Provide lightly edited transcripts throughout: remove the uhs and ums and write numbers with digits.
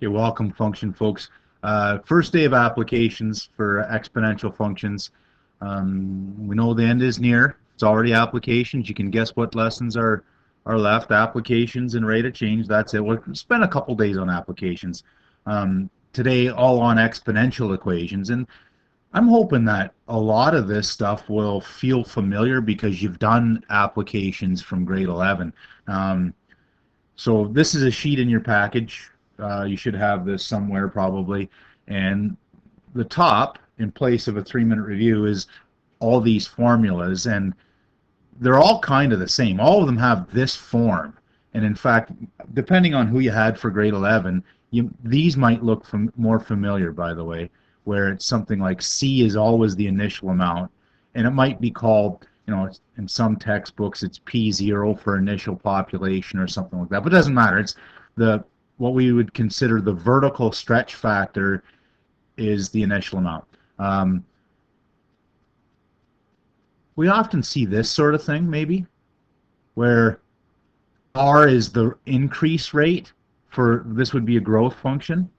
Okay, welcome function folks. First day of applications for exponential functions. We know the end is near. It's already applications. You can guess what lessons are left. Applications and rate of change. That's it. We'll spend a couple days on applications. Today, all on exponential equations. And I'm hoping that a lot of this stuff will feel familiar because you've done applications from grade 11. So this is a sheet in your package. You should have this somewhere probably. And the top, in place of a 3-minute review, is all these formulas, and they're all kind of the same. All of them have this form. And in fact, depending on who you had for grade 11, these might look more familiar, by the way, where it's something like C is always the initial amount, and it might be called, in some textbooks it's P0 for initial population or something like that, but it doesn't matter. It's what we would consider the vertical stretch factor is the initial amount. We often see this sort of thing, maybe, where R is the increase rate for, this would be a growth function,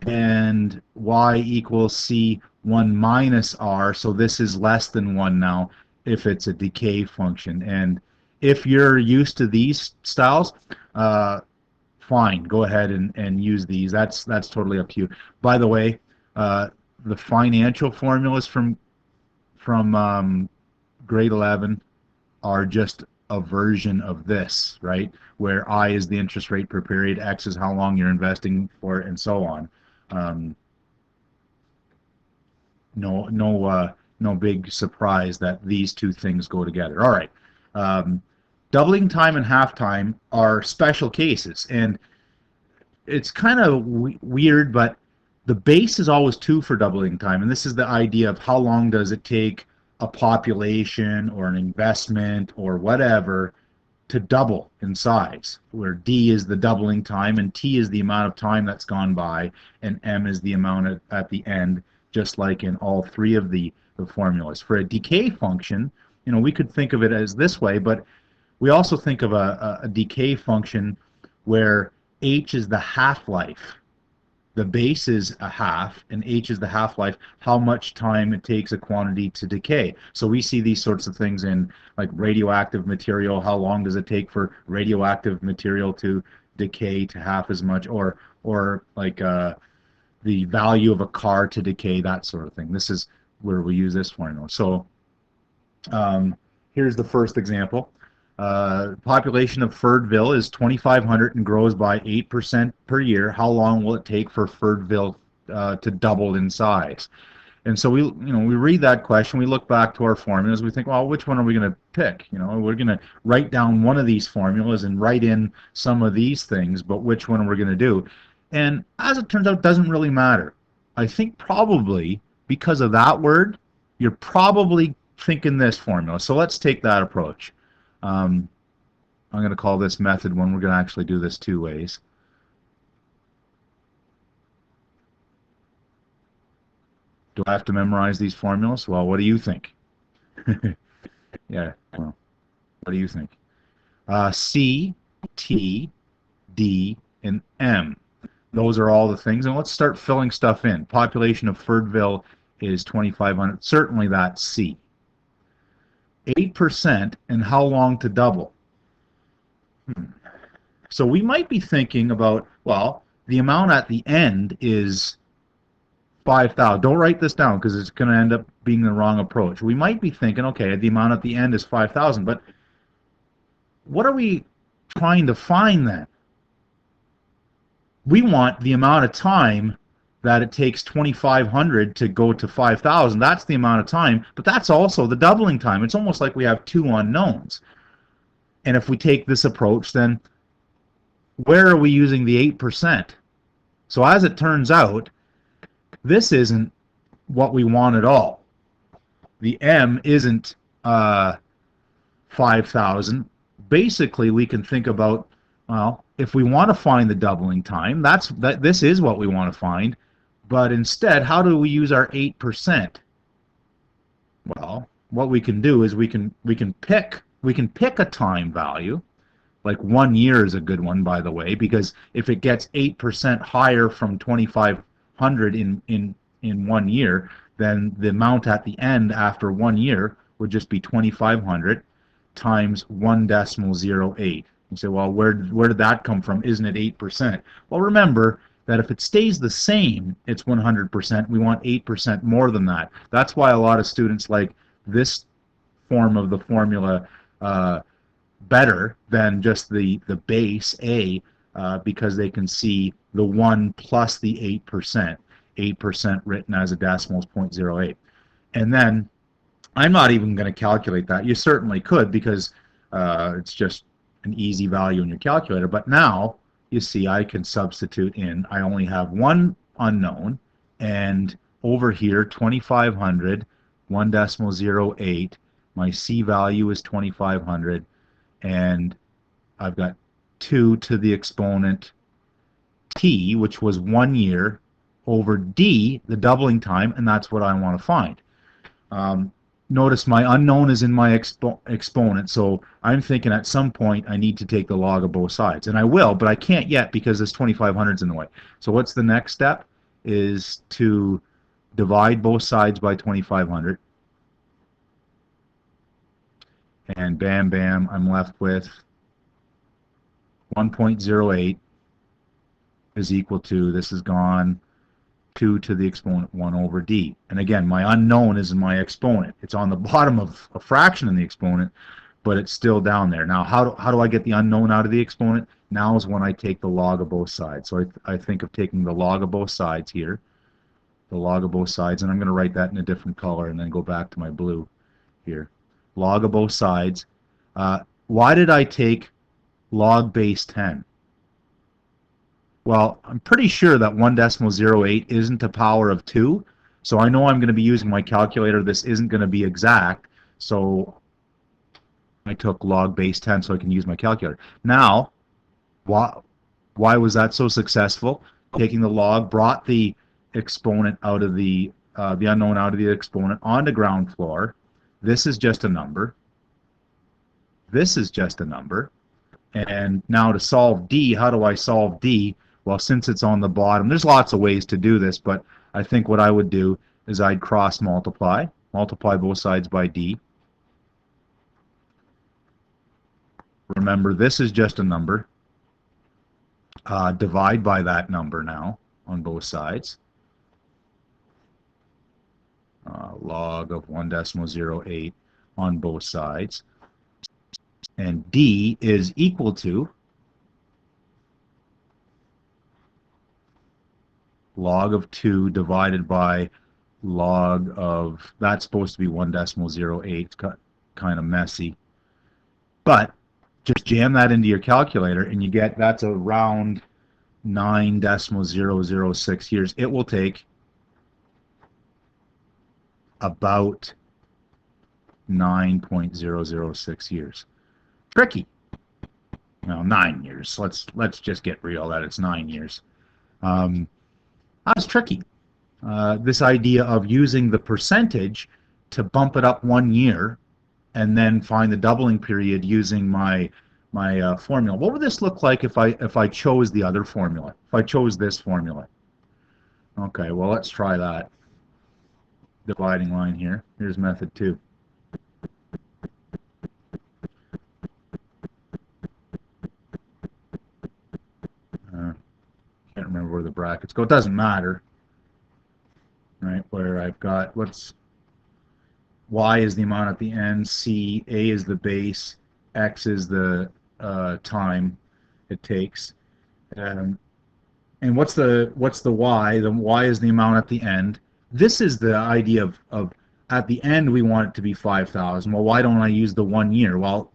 and Y equals C1 minus R, so this is less than 1 now if it's a decay function. And if you're used to these styles, fine, go ahead and use these. That's totally up to you. By the way, the financial formulas from grade 11 are just a version of this, right? Where I is the interest rate per period, X is how long you're investing for, and so on. No big surprise that these two things go together. All right. Doubling time and half time are special cases, and it's kind of weird, but the base is always 2 for doubling time, and this is the idea of how long does it take a population or an investment or whatever to double in size, where D is the doubling time and T is the amount of time that's gone by, and M is the amount at the end, just like in all 3 of the formulas. For a decay function, we could think of it as this way, but we also think of a decay function where H is the half-life. The base is a half, and H is the half-life, how much time it takes a quantity to decay. So we see these sorts of things in like radioactive material. How long does it take for radioactive material to decay to half as much, or like the value of a car to decay, that sort of thing. This is where we use this formula. So here's the first example. Population of Ferdville is 2,500 and grows by 8% per year. How long will it take for Ferdville to double in size? And so we read that question, we look back to our formulas, we think, well, which one are we going to pick? We're going to write down one of these formulas and write in some of these things, but which one are we going to do? And as it turns out, it doesn't really matter. I think probably because of that word, you're probably thinking this formula. So let's take that approach. I'm going to call this method 1. We're going to actually do this 2 ways. Do I have to memorize these formulas? Well, what do you think? Yeah, well, what do you think? C, T, D, and M. Those are all the things, and let's start filling stuff in. Population of Ferdville is 2,500. Certainly that's C. 8% and how long to double? So we might be thinking about, well, the amount at the end is 5,000. Don't write this down because it's going to end up being the wrong approach. We might be thinking, okay, the amount at the end is 5,000, but what are we trying to find then? We want the amount of time that it takes 2,500 to go to 5,000. That's the amount of time, but that's also the doubling time. It's almost like we have 2 unknowns. And if we take this approach, then where are we using the 8%? So as it turns out, this isn't what we want at all. The M isn't 5,000. Basically, we can think about, well, if we want to find the doubling time, this is what we want to find. But instead, how do we use our 8%? Well, what we can do is we can pick a time value, Like 1 year is a good one, by the way, because if it gets 8% higher from 2,500 in 1 year, then the amount at the end after 1 year would just be 2,500 times 1.08. You say, well, where did that come from? Isn't it 8%? Well, remember that if it stays the same, it's 100%. We want 8% more than that. That's why a lot of students like this form of the formula better than just the base A, because they can see the 1 plus the 8%. 8% written as a decimal is 0.08. And then I'm not even going to calculate that. You certainly could, because it's just an easy value in your calculator. But now, you see, I can substitute in. I only have one unknown, and over here, 2,500, 1.08. My C value is 2,500, and I've got 2 to the exponent t, which was 1 year, over d, the doubling time, and that's what I want to find. Notice my unknown is in my exponent, so I'm thinking at some point I need to take the log of both sides. And I will, but I can't yet because this 2,500 is in the way. So what's the next step? Is to divide both sides by 2,500. And bam, bam, I'm left with 1.08 is equal to, this is gone, 2 to the exponent 1 over d. And again, my unknown is in my exponent. It's on the bottom of a fraction in the exponent, but it's still down there. Now, how do I get the unknown out of the exponent? Now is when I take the log of both sides. So I think of taking the log of both sides here, the log of both sides, and I'm going to write that in a different color and then go back to my blue here. Log of both sides. Why did I take log base 10? Well, I'm pretty sure that 1.08 isn't a power of 2, so I know I'm going to be using my calculator. This isn't going to be exact, so I took log base 10 so I can use my calculator. Now, why was that so successful? Taking the log brought the exponent out of the unknown out of the exponent onto ground floor. This is just a number. This is just a number. And now to solve d, how do I solve d? Well, since it's on the bottom, there's lots of ways to do this, but I think what I would do is I'd cross multiply both sides by d. Remember, this is just a number. Divide by that number now on both sides. Log of 1.08 on both sides. And d is equal to log of 2 divided by log of, that's supposed to be 1.08. It's kind of messy. But just jam that into your calculator and you get, that's around 9.006 years. It will take about 9.006 years. Tricky. No, 9 years. Let's just get real that it's 9 years. That's tricky. This idea of using the percentage to bump it up 1 year and then find the doubling period using my formula. What would this look like if I chose the other formula? If I chose this formula? Okay, well, let's try that. Dividing line here. Here's method 2. Can't remember where the brackets go. It doesn't matter, right? Where I've got, y is the amount at the end, c, a is the base, x is the time it takes, and what's the y? The y is the amount at the end. This is the idea of at the end we want it to be 5,000. Well, why don't I use the 1 year? Well,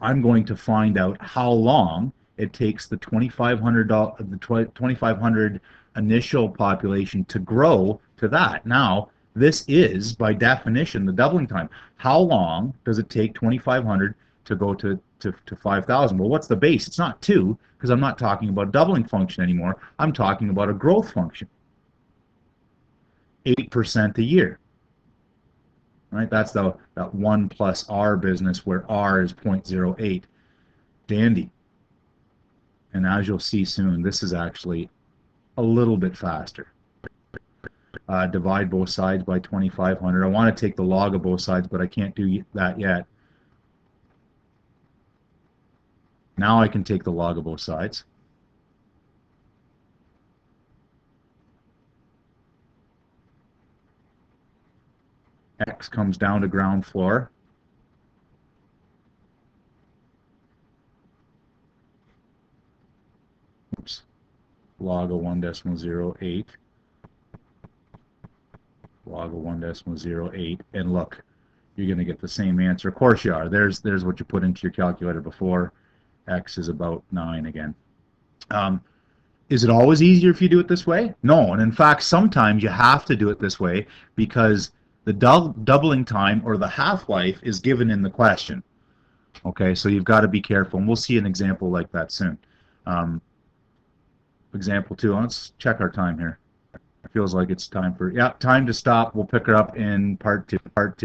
I'm going to find out how long it takes the 2,500 initial population to grow to that. Now, this is, by definition, the doubling time. How long does it take 2,500 to go to 5,000? Well, what's the base? It's not 2, because I'm not talking about a doubling function anymore. I'm talking about a growth function. 8% a year. Right? That's that 1 plus r business, where r is 0.08. Dandy. And as you'll see soon, this is actually a little bit faster. Divide both sides by 2500. I want to take the log of both sides, but I can't do that yet. Now I can take the log of both sides. X comes down to ground floor. Oops. Log of 1.08. Log of 1.08. And look, you're going to get the same answer. Of course you are. There's what you put into your calculator before. X is about 9 again. Is it always easier if you do it this way? No, and in fact, sometimes you have to do it this way because the doubling time or the half-life is given in the question. Okay, so you've got to be careful, and we'll see an example like that soon. Example 2, let's check our time here. It feels like it's time for, yeah, time to stop. We'll pick it up in part 2.